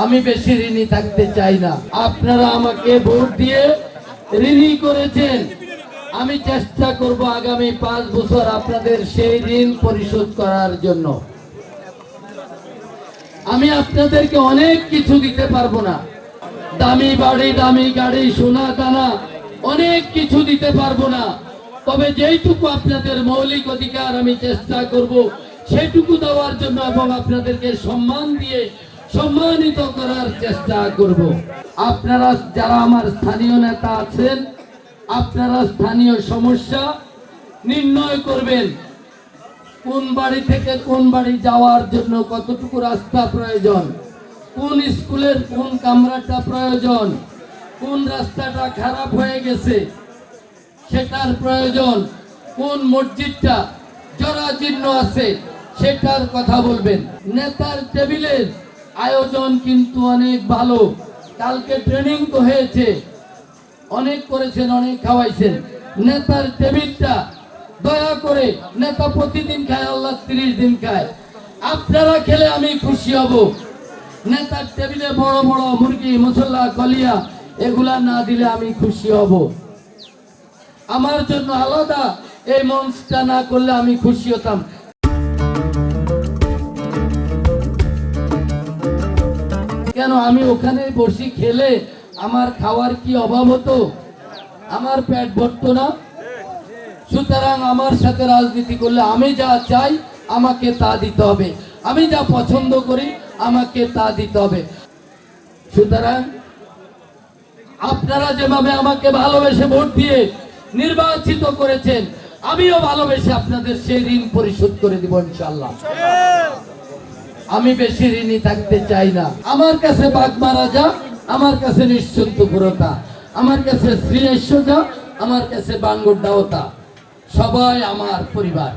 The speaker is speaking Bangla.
আমি বেশি ঋণী থাকতে চাই না। আপনারা আমাকে ভোট দিয়ে ঋণী করেছেন, আমি চেষ্টা করব আগামী 5 বছর আপনাদের সেই ঋণ পরিশোধ করার জন্য। আমি আপনাদেরকে অনেক কিছু দিতে পারবো না, দামি বাড়ি, দামি গাড়ি, সোনা দানা, অনেক কিছু দিতে পারবো না। তবে যেইটুকু আপনাদের মৌলিক অধিকার আমি চেষ্টা করব সেটুকু দেওয়ার জন্য এবং আপনাদেরকে সম্মান দিয়ে সম্মানিত করার চেষ্টা করব। আপনারা যারা আমার স্থানীয় নেতা আছেন, আপনারা স্থানীয় সমস্যা নির্ণয় করবেন। কোন বাড়ি থেকে কোন বাড়ি যাওয়ার জন্য কতটুকু রাস্তা প্রয়োজন, কোন স্কুলের কোন কামরাটা প্রয়োজন, কোন রাস্তাটা খারাপ হয়ে গেছে সেটার প্রয়োজন, কোন মসজিদটা জরাজীর্ণ আছে সেটার কথা বলবেন। নেতার টেবিলের আয়োজন কিন্তু অনেক ভালো, কালকে ট্রেনিং তো হয়েছে, অনেক করেছেন, অনেক খাওয়াইছেন। নেতার টেবিলটা দয়া করে, নেতা প্রতিদিন খায়, আল্লাহ 30 দিন খায়, আপনারা খেলে আমি খুশি হব। নেতার টেবিলে বড় বড় মুরগি, মশলা, কলিয়া এগুলা না দিলে আমি খুশি হব। আমার জন্য আলাদা এই মঞ্চটা না করলে আমি খুশি হতাম। কেন আমি ওখানে বসে খেলে আমার খাওয়ার কি অভাব হতো? আমার পেট ভরতো না? সুতরাং আমার সাথে রাজনীতি করলে আমি যা চাই আমাকে তা দিতে হবে, আমি যা পছন্দ করি আমাকে তা দিতে হবে। সুতরাং আপনারা যেভাবে আমাকে ভালোবেসে ভোট দিয়ে নির্বাচিত করেছেন, আমিও ভালোবেসে আপনাদের সেই ঋণ পরিশোধ করে দিব ইনশাআল্লাহ। আমি বেশি ঋণী থাকতে চাই না। আমার কাছে বাগমারা যা, আমার কাছে নিশ্চিন্তপুরতা, আমার কাছে শ্রীশ্বর যা, আমার কাছে বাঙ্গুর দাওতা, সবাই আমার পরিবার।